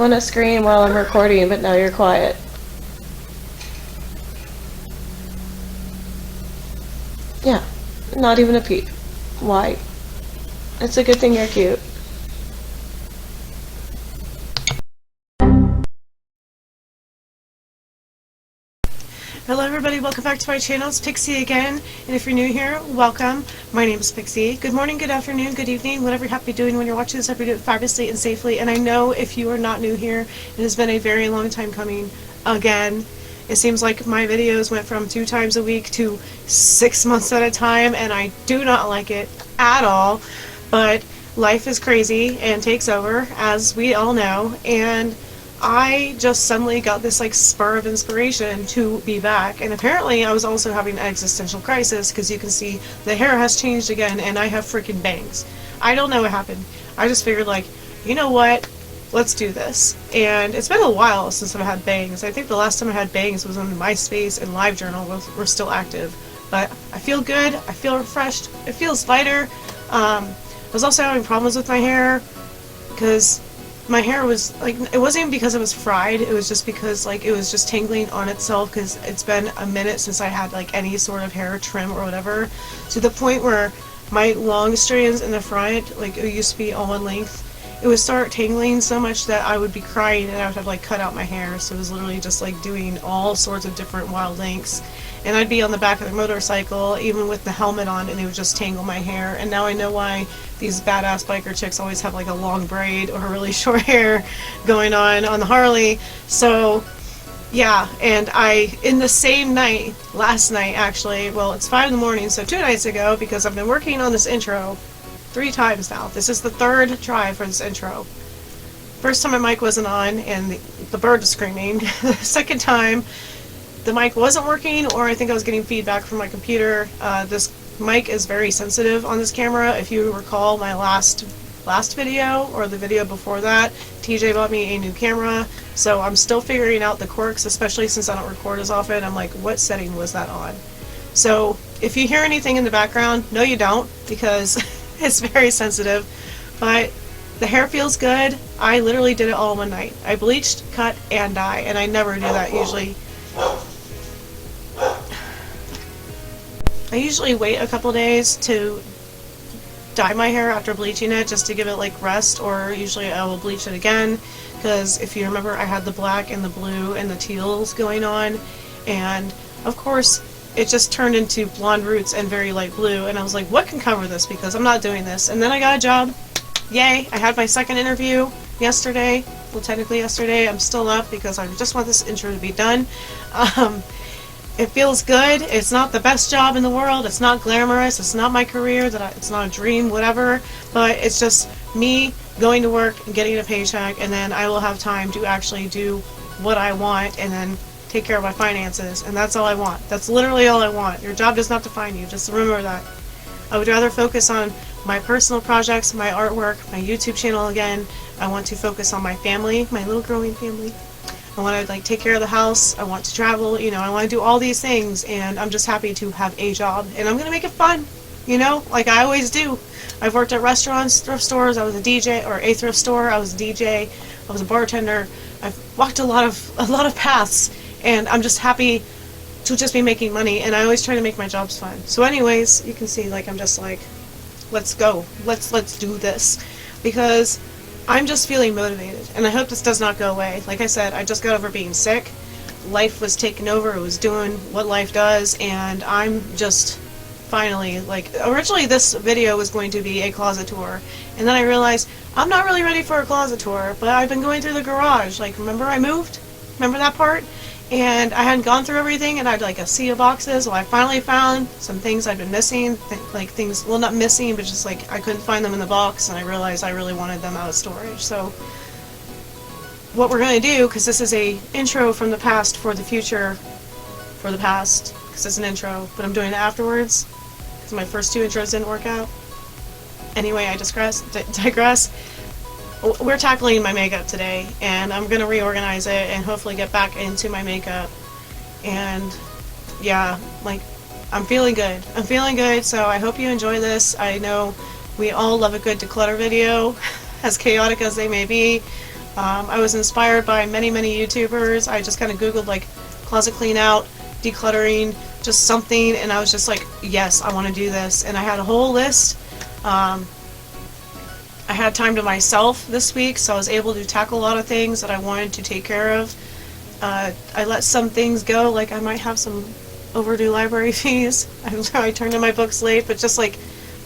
want to scream while I'm recording, but now you're quiet. Yeah, not even a peep. Why? It's a good thing you're cute. Hello everybody, welcome back to my channel. It's Pixi again, and if you're new here, welcome. My name is Pixi. Good morning, good afternoon, good evening, whatever you're happy doing when you're watching this, I hope you do it fabulously and safely. And I know if you are not new here, it has been a very long time coming again. It seems like my videos went from 2 times a week to 6 months at a time, and I do not like it at all. But life is crazy and takes over, as we all know, and I just suddenly got this like spur of inspiration to be back. And apparently I was also having an existential crisis, because you can see the hair has changed again and I have freaking bangs. I don't know what happened. I just figured, like, you know what, let's do this. And it's been a while since I've had bangs. I think the last time I had bangs was when MySpace and Livejournal were still active. But I feel good, I feel refreshed, it feels lighter. I was also having problems with my hair, because my hair was, like, it wasn't even because it was fried, it was just because, like, it was just tangling on itself, because it's been a minute since I had, like, any sort of hair trim or whatever, to the point where my long strands in the front, like, it used to be all one length, it would start tangling so much that I would be crying and I would have to, like, cut out my hair. So it was literally just, like, doing all sorts of different wild lengths. And I'd be on the back of the motorcycle, even with the helmet on, and it would just tangle my hair. And now I know why these badass biker chicks always have, like, a long braid or really short hair going on the Harley. So, yeah, and in the same night, last night actually, well, it's 5 in the morning, so 2 nights ago, because I've been working on this intro 3 times now. This is the 3rd try for this intro. First time my mic wasn't on and the bird was screaming. The second time the mic wasn't working, or I think I was getting feedback from my computer. This mic is very sensitive on this camera. If you recall my last video, or the video before that, TJ bought me a new camera, so I'm still figuring out the quirks, especially since I don't record as often. I'm like, what setting was that on? So if you hear anything in the background, no you don't, because it's very sensitive. But the hair feels good. I literally did it all in one night. I bleached, cut, and dye, and I never do that usually. I usually wait a couple days to dye my hair after bleaching it, just to give it, like, rest, or usually I will bleach it again, because if you remember, I had the black and the blue and the teals going on, and of course it just turned into blonde roots and very light blue, and I was like, what can cover this, because I'm not doing this. And then I got a job. Yay! I had my 2nd interview yesterday. Well, technically yesterday. I'm still up because I just want this intro to be done. It feels good. It's not the best job in the world. It's not glamorous. It's not my career. It's not a dream, whatever. But it's just me going to work and getting a paycheck, and then I will have time to actually do what I want, and then take care of my finances, and that's all I want. That's literally all I want. Your job does not define you. Just remember that. I would rather focus on my personal projects, my artwork, my YouTube channel again. I want to focus on my family, my little growing family. I want to, like, take care of the house. I want to travel, you know, I want to do all these things, and I'm just happy to have a job, and I'm going to make it fun, you know, like I always do. I've worked at restaurants, thrift stores, I was a DJ, or a thrift store, I was a DJ, I was a bartender. I've walked a lot of paths, and I'm just happy to just be making money, and I always try to make my jobs fun. So anyways, you can see, like, I'm just like, let's go. Let's do this. Because I'm just feeling motivated, and I hope this does not go away. Like I said, I just got over being sick. Life was taking over. It was doing what life does, and I'm just finally, like, originally this video was going to be a closet tour, and then I realized I'm not really ready for a closet tour, but I've been going through the garage. Like, remember I moved? Remember that part? And I hadn't gone through everything, and I had, like, a sea of boxes. Well, I finally found some things I'd been missing, like things, well, not missing, but just, like, I couldn't find them in the box, and I realized I really wanted them out of storage. So what we're going to do, because this is a intro from the past for the future, for the past, because it's an intro, but I'm doing it afterwards, because my first 2 intros didn't work out. Anyway, I digress. We're tackling my makeup today, and I'm going to reorganize it and hopefully get back into my makeup. And yeah, like, I'm feeling good. I'm feeling good, so I hope you enjoy this. I know we all love a good declutter video, as chaotic as they may be, I was inspired by many YouTubers. I just kind of googled like closet clean out, decluttering, just something, and I was just like, yes, I want to do this. And I had a whole list. I had time to myself this week, so I was able to tackle a lot of things that I wanted to take care of. I let some things go, like I might have some overdue library fees. I turned in my books late, but just like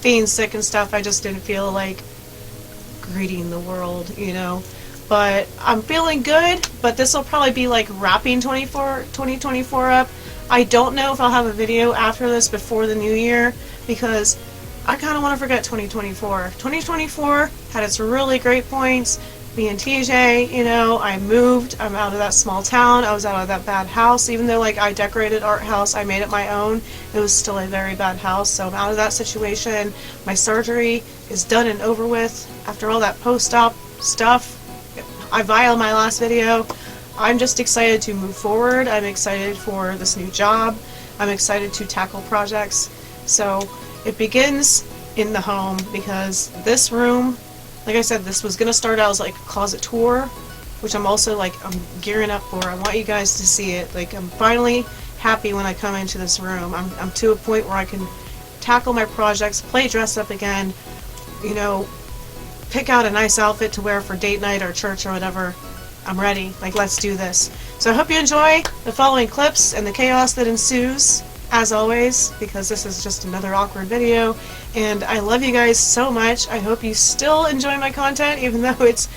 being sick and stuff, I just didn't feel like greeting the world, you know. But I'm feeling good, but this will probably be like wrapping 2024 up. I don't know if I'll have a video after this before the new year, because I kind of want to forget 2024. 2024 had its really great points. Me and TJ, you know, I moved. I'm out of that small town. I was out of that bad house. Even though, like, I decorated art house, I made it my own, it was still a very bad house. So I'm out of that situation. My surgery is done and over with. After all that post-op stuff, I violed my last video. I'm just excited to move forward. I'm excited for this new job. I'm excited to tackle projects. So it begins in the home, because this room, like I said, this was going to start out as like a closet tour, which I'm also like, I'm gearing up for. I want you guys to see it. Like, I'm finally happy when I come into this room. I'm to a point where I can tackle my projects, play dress up again, you know, pick out a nice outfit to wear for date night or church or whatever. I'm ready. Like, let's do this. So I hope you enjoy the following clips and the chaos that ensues, as always, because this is just another awkward video. And I love you guys so much. I hope you still enjoy my content, even though it's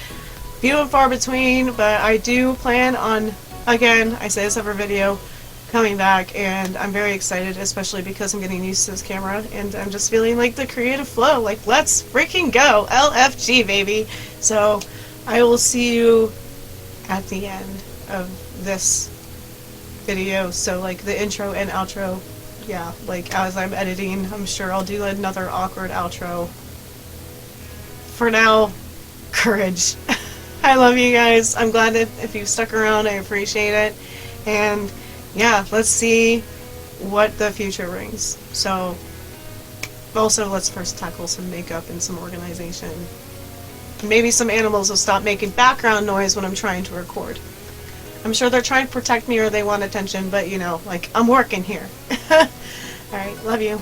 few and far between. But I do plan on, again, I say this every video, coming back, and I'm very excited, especially because I'm getting used to this camera, and I'm just feeling like the creative flow. Like, let's freaking go. LFG, baby. So I will see you at the end of this video. So like the intro and outro, yeah, like as I'm editing, I'm sure I'll do another awkward outro. For now, courage. I love you guys. I'm glad that if you stuck around, I appreciate it. And yeah, let's see what the future brings. So also, let's first tackle some makeup and some organization. Maybe some animals will stop making background noise when I'm trying to record. I'm sure they're trying to protect me or they want attention, but you know, like, I'm working here. Alright, love you.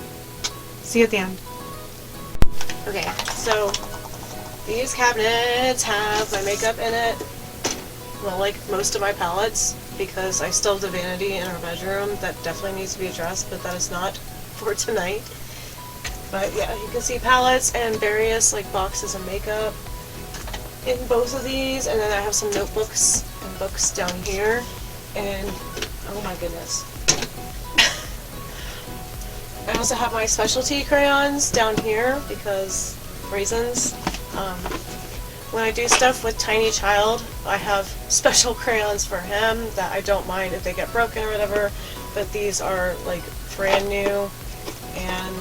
See you at the end. Okay, so these cabinets have my makeup in it. Well, like most of my palettes, because I still have the vanity in our bedroom that definitely needs to be addressed, but that is not for tonight. But yeah, you can see palettes and various like boxes of makeup in both of these, and then I have some notebooks and books down here, and oh my goodness. I also have my specialty crayons down here because reasons. When I do stuff with Tiny Child, I have special crayons for him that I don't mind if they get broken or whatever, but these are like brand new, and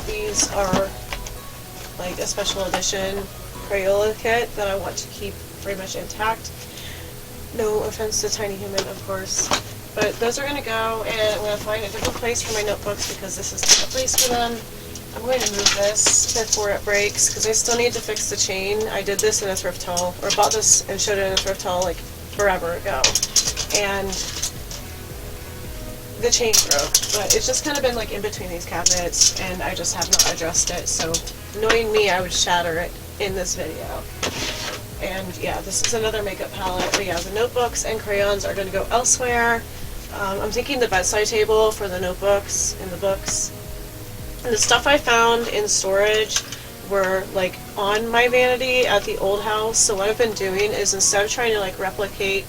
these are like a special edition Crayola kit that I want to keep pretty much intact. No offense to Tiny Human, of course. But those are going to go, and I'm going to find a different place for my notebooks because this is not the place for them. I'm going to move this before it breaks because I still need to fix the chain. I did this in a thrift haul, or bought this and showed it in a thrift haul like forever ago. And the chain broke, but it's just kind of been like in between these cabinets, and I just have not addressed it. So knowing me, I would shatter it in this video. And yeah, this is another makeup palette, but yeah, the notebooks and crayons are going to go elsewhere. I'm thinking the bedside table for the notebooks and the books. And the stuff I found in storage were like on my vanity at the old house. So what I've been doing is, instead of trying to like replicate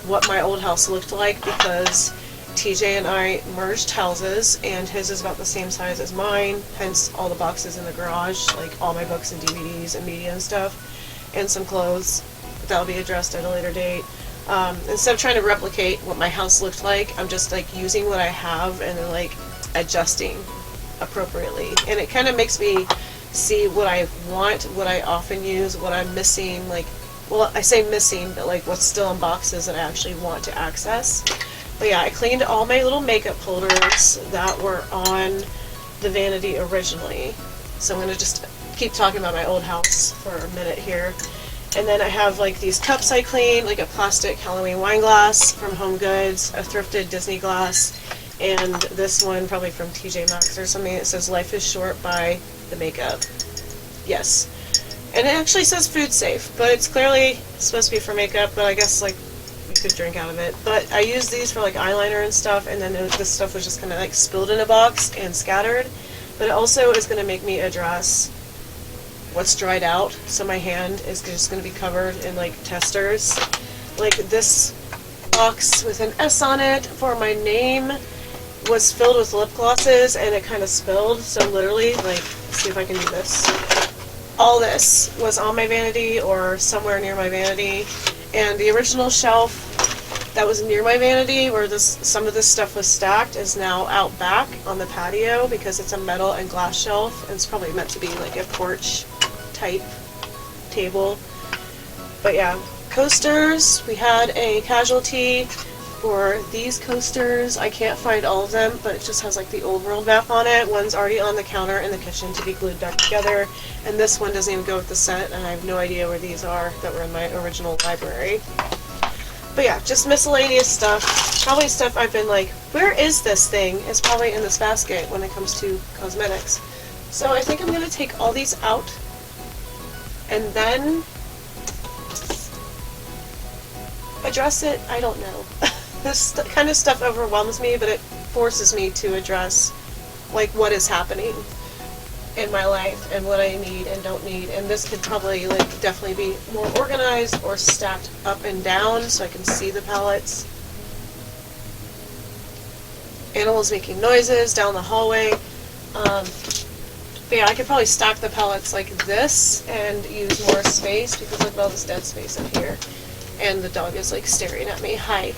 what my old house looked like, because TJ and I merged houses and his is about the same size as mine, hence all the boxes in the garage, like all my books and DVDs and media and stuff, and some clothes. That'll be addressed at a later date. Instead of trying to replicate what my house looked like, I'm just like using what I have and then like adjusting appropriately. And it kind of makes me see what I want, what I often use, what I'm missing, like, well, I say missing, but like what's still in boxes that I actually want to access. But yeah, I cleaned all my little makeup holders that were on the vanity originally. So I'm going to just keep talking about my old house for a minute here. And then I have like these cups I cleaned, like a plastic Halloween wine glass from Home Goods, a thrifted Disney glass, and this one probably from TJ Maxx or something. It says "Life is short" by the makeup. Yes. And it actually says food safe, but it's clearly supposed to be for makeup, but I guess like you could drink out of it. But I use these for like eyeliner and stuff, and then this stuff was just kind of like spilled in a box and scattered. But it also is going to make me address what's dried out, so my hand is just going to be covered in like testers. Like this box with an S on it for my name was filled with lip glosses and it kind of spilled, so literally, like, let's see if I can do this. All this was on my vanity or somewhere near my vanity, and the original shelf that was near my vanity where some of this stuff was stacked is now out back on the patio because it's a metal and glass shelf, and it's probably meant to be like a porch type table. But yeah, coasters, we had a casualty for these coasters. I can't find all of them, but it just has like the old world map on it. One's already on the counter in the kitchen to be glued back together, and this one doesn't even go with the set, and I have no idea where these are that were in my original library. But yeah, just miscellaneous stuff. Probably stuff I've been like, where is this thing? It's probably in this basket when it comes to cosmetics. So I think I'm going to take all these out and then address it. I don't know. This kind of stuff overwhelms me, but it forces me to address like what is happening in my life and what I need and don't need. And this could probably like definitely be more organized or stacked up and down so I can see the palettes. Animals making noises down the hallway. But yeah, I could probably stack the palettes like this and use more space because look at all this dead space up here. And the dog is like staring at me. Hi.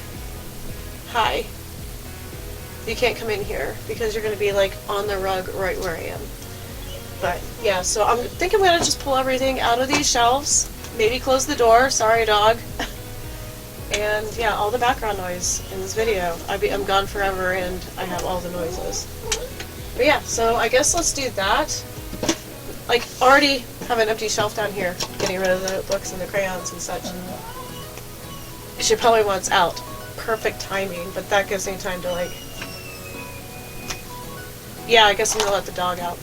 Hi. You can't come in here because you're going to be like on the rug right where I am. But yeah, so I think I'm going to just pull everything out of these shelves. Maybe close the door. Sorry, dog. And yeah, all the background noise in this video. I'm gone forever and I have all the noises. But yeah, so I guess let's do that. Like, already have an empty shelf down here, getting rid of the notebooks and the crayons and such. She probably wants out. Perfect timing, but that gives me time to like... Yeah, I guess I'm gonna let the dog out.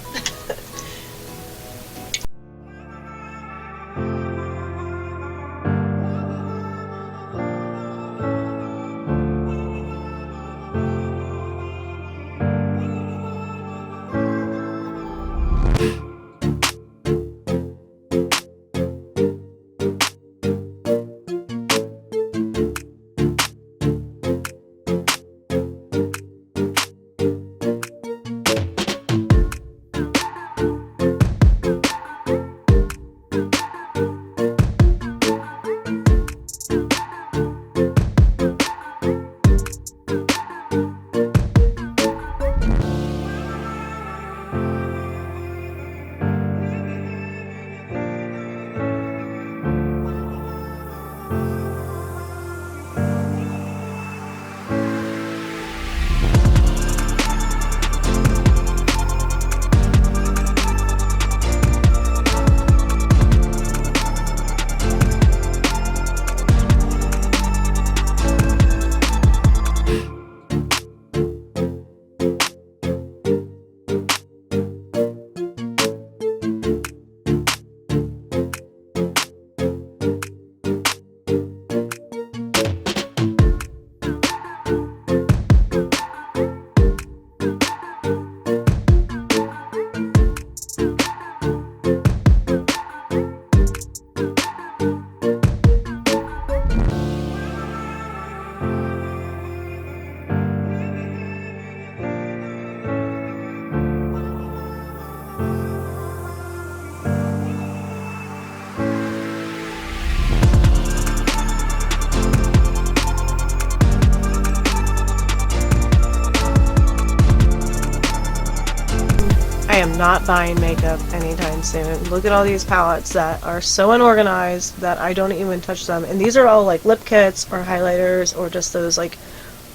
I am not buying makeup anytime soon. Look at all these palettes that are so unorganized that I don't even touch them. And these are all like lip kits or highlighters or just those like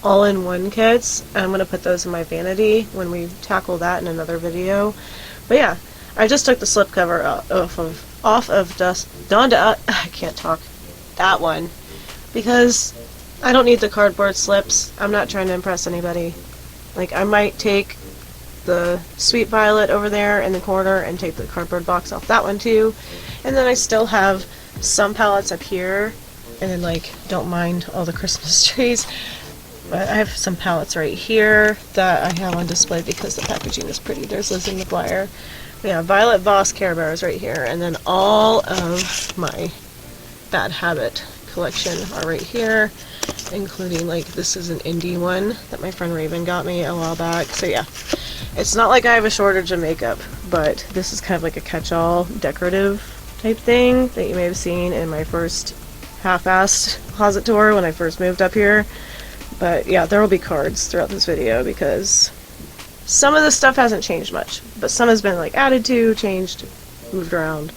all-in-one kits. And I'm going to put those in my vanity when we tackle that in another video. But yeah, I just took the slip cover off of Dawn to I can't talk. That one. Because I don't need the cardboard slips. I'm not trying to impress anybody. Like, I might take the Sweet Violet over there in the corner and take the cardboard box off that one too. And then I still have some palettes up here. And then, like, don't mind all the Christmas trees. But I have some palettes right here that I have on display because the packaging is pretty. There's Lizzie McGuire. We have Violet Voss Care Bears right here. And then all of my Bad Habit collection are right here, including, like, this is an indie one that my friend Raven got me a while back. So yeah, it's not like I have a shortage of makeup, but this is kind of like a catch-all decorative type thing that you may have seen in my first half-assed closet tour when I first moved up here. But yeah, there will be cards throughout this video because some of the stuff hasn't changed much, but some has been, like, added to, changed, moved around,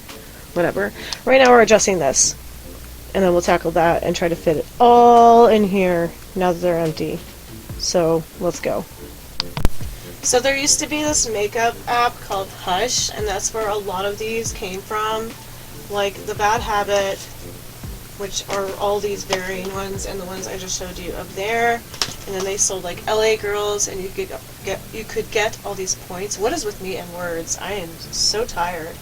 whatever. Right now we're adjusting this, and then we'll tackle that and try to fit it all in here now that they're empty. So let's go. So there used to be this makeup app called Hush, and that's where a lot of these came from, like the Bad Habit, which are all these varying ones, and the ones I just showed you up there. And then they sold, like, LA Girls, and you could get all these points. What is with me and words? I am so tired.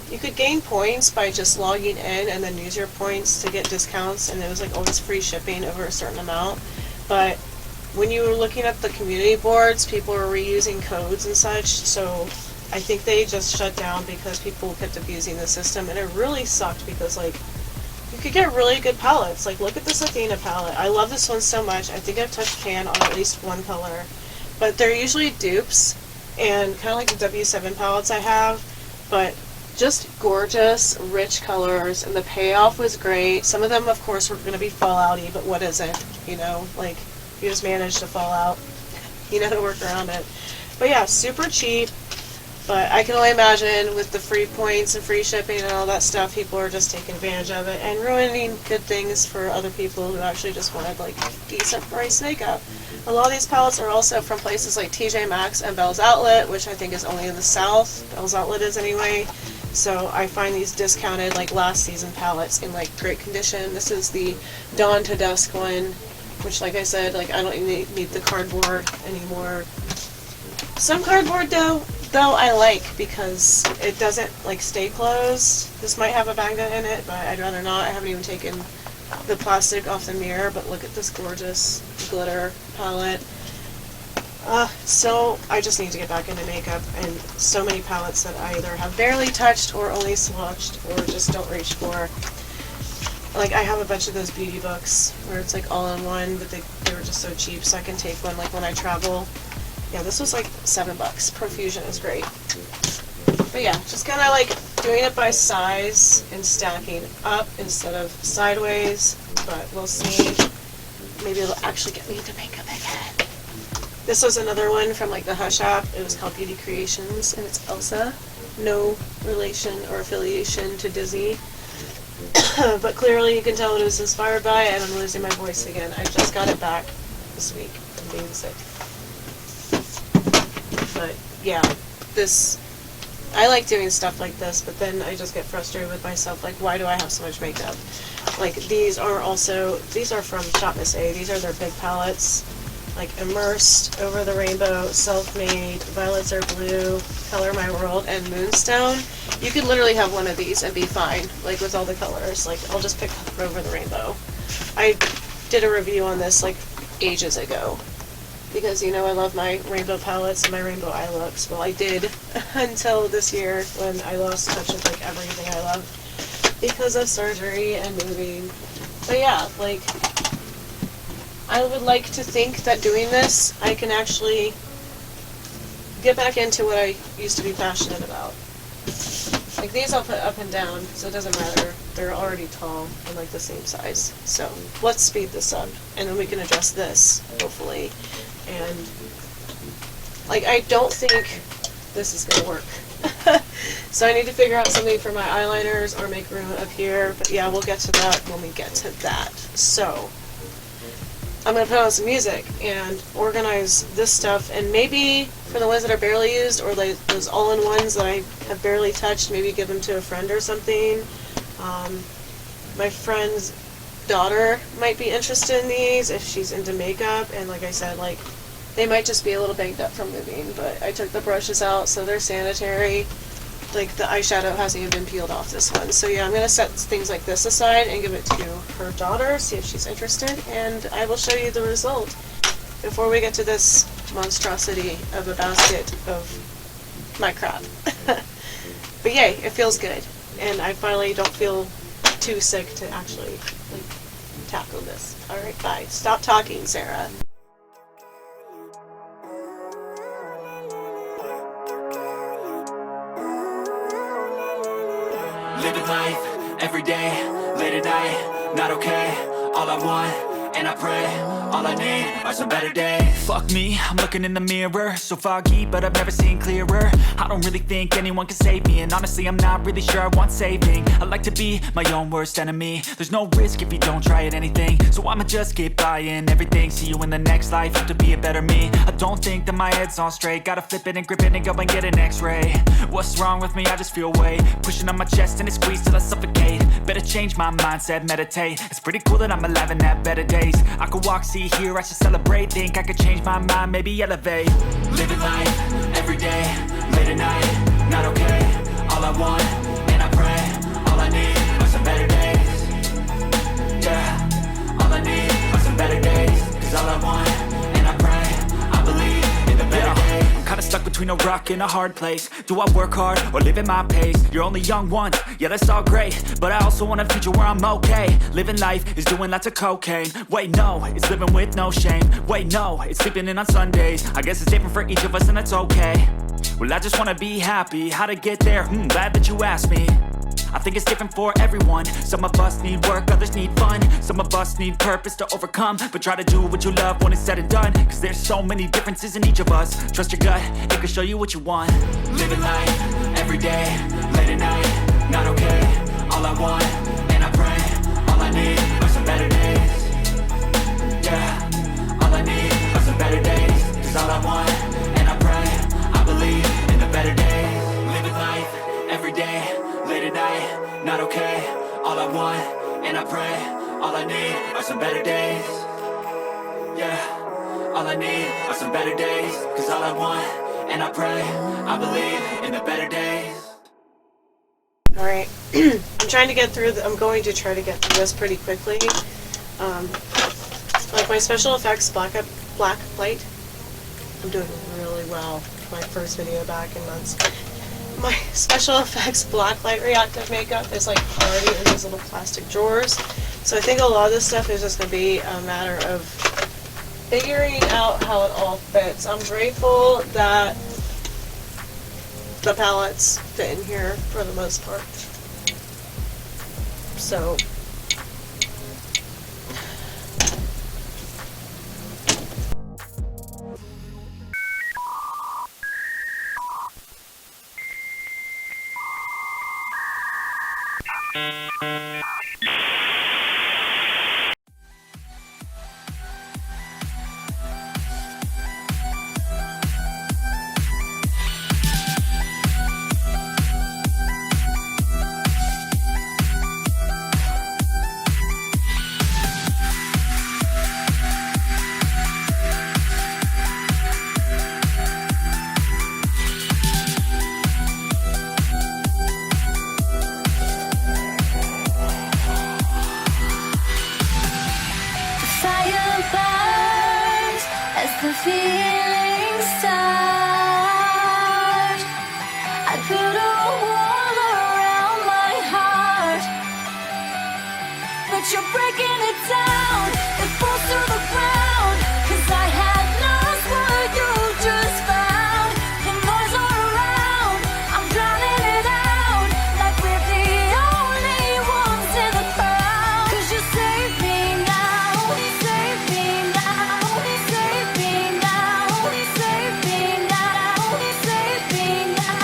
You could gain points by just logging in and then use your points to get discounts, and it was, like, always free shipping over a certain amount. But when you were looking at the community boards, people were reusing codes and such, so I think they just shut down because people kept abusing the system, and it really sucked because, like, you could get really good palettes. Like, look at this Athena palette. I love this one so much. I think I've touched pan on at least one color. But they're usually dupes, and kind of like the W7 palettes I have, but just gorgeous, rich colors, and the payoff was great. Some of them, of course, were going to be fallouty, but what isn't? You know, like, you just managed to fall out. You know how to work around it. But yeah, super cheap. But I can only imagine with the free points and free shipping and all that stuff, people are just taking advantage of it and ruining good things for other people who actually just wanted, like, decent price makeup. A lot of these palettes are also from places like TJ Maxx and Bell's Outlet, which I think is only in the South. Bell's Outlet is anyway. So I find these discounted, like, last season palettes in, like, great condition. This is the Dawn to Dusk one, which, like I said, like, I don't even need the cardboard anymore. Some cardboard, though I like because it doesn't, like, stay closed. This might have a magnet in it, but I'd rather not. I haven't even taken the plastic off the mirror, but look at this gorgeous glitter palette. So I just need to get back into makeup, and so many palettes that I either have barely touched or only swatched or just don't reach for. Like, I have a bunch of those beauty books where it's, like, all in one, but they were just so cheap, so I can take one, like, when I travel. Yeah, this was like $7. Profusion is great. But yeah, just kind of like doing it by size and stacking up instead of sideways. But we'll see. Maybe it'll actually get me into makeup again. This was another one from, like, the Hush app. It was called Beauty Creations, and it's Elsa. No relation or affiliation to Disney. But clearly you can tell what it was inspired by, and I'm losing my voice again. I just got it back this week from being sick. But yeah, I like doing stuff like this, but then I just get frustrated with myself, like, why do I have so much makeup? Like, these are from Shop Miss A. These are their big palettes, like Immersed, Over the Rainbow, Self-Made, Violets Are Blue, Color My World, and Moonstone. You could literally have one of these and be fine, like, with all the colors. Like, I'll just pick Over the Rainbow. I did a review on this, like, ages ago. Because, you know, I love my rainbow palettes and my rainbow eye looks. Well, I did until this year when I lost touch with, like, everything I love because of surgery and moving. But yeah, like, I would like to think that doing this, I can actually get back into what I used to be passionate about. Like, these I'll put up and down, so it doesn't matter. They're already tall and, like, the same size. So let's speed this up, and then we can adjust this, hopefully. And, like, I don't think this is going to work. So I need to figure out something for my eyeliners or make room up here. But yeah, we'll get to that when we get to that. So, I'm gonna put on some music and organize this stuff, and maybe for the ones that are barely used, or like those all-in-ones that I have barely touched, maybe give them to a friend or something. My friend's daughter might be interested in these if she's into makeup, and like I said, like they might just be a little banged up from moving, but I took the brushes out so they're sanitary. Like the eyeshadow hasn't even been peeled off this one. So yeah, I'm gonna set things like this aside and give it to her daughter, see if she's interested, and I will show you the result before we get to this monstrosity of a basket of my crap. But yay, it feels good, and I finally don't feel too sick to actually like tackle this. Alright, bye. Stop talking, Sarah. Living life, every day, late at night, not okay. All I want, and I pray, all I need are some better days. Fuck me, I'm looking in the mirror, so foggy, but I've never seen clearer. I don't really think anyone can save me, and honestly I'm not really sure I want saving. I like to be my own worst enemy. There's no risk if you don't try at anything, so I'ma just keep buying everything. See you in the next life, have to be a better me. I don't think that my head's on straight, gotta flip it and grip it and go and get an x-ray. What's wrong with me? I just feel weight pushing on my chest and it squeezes till I suffocate. Better change my mindset, meditate. It's pretty cool that I'm alive and have better days. I could walk, see, hear, I should celebrate. Think I could change my mind, maybe elevate. Living life, every day, late at night, not okay. All I want, and I pray, all I need are some better days. Yeah, all I need are some better days. Cause all I want, and I pray, I believe in the better days. I'm kinda stuck between a rock and a hard place. Do I work hard or live at my pace? You're only young once, yeah that's all great, but I also want a future where I'm okay. Living life is doing lots of cocaine. Wait no, it's living with no shame. Wait no, it's sleeping in on Sundays. I guess it's different for each of us and that's okay. Well I just wanna be happy, how to get there? Glad that you asked me. I think it's different for everyone. Some of us need work, others need fun. Some of us need purpose to overcome. But try to do what you love when it's said and done. Cause there's so many differences in each of us. Trust your gut, it can show you what you want. Living life, every day, late at night, not okay. All I want, and I pray, all I need are some better days. Yeah, all I need are some better days. Cause all I want, and I pray, I believe in the better days. Living life, every day, late at night, not okay. All I want, and I pray, all I need are some better days. Yeah, all I need are some better days. Cause all I want, and I pray, I believe in the better days. Alright, I'm trying to get through, I'm going to try to get through this pretty quickly. Like my special effects black light, I'm doing really well. My first video back in months. My special effects blacklight reactive makeup is like already in these little plastic drawers. So I think a lot of this stuff is just going to be a matter of figuring out how it all fits. I'm grateful that the palettes fit in here for the most part. So the feeling start. I put a wall around my heart, but you're breaking it down. It falls to the ground, 'cause I had lost what you just found. The noise all around, I'm drowning it out, like we're the only ones in the crowd. 'Cause you save me now, save me now, save me now, save me now, save me now.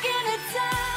breaking it down.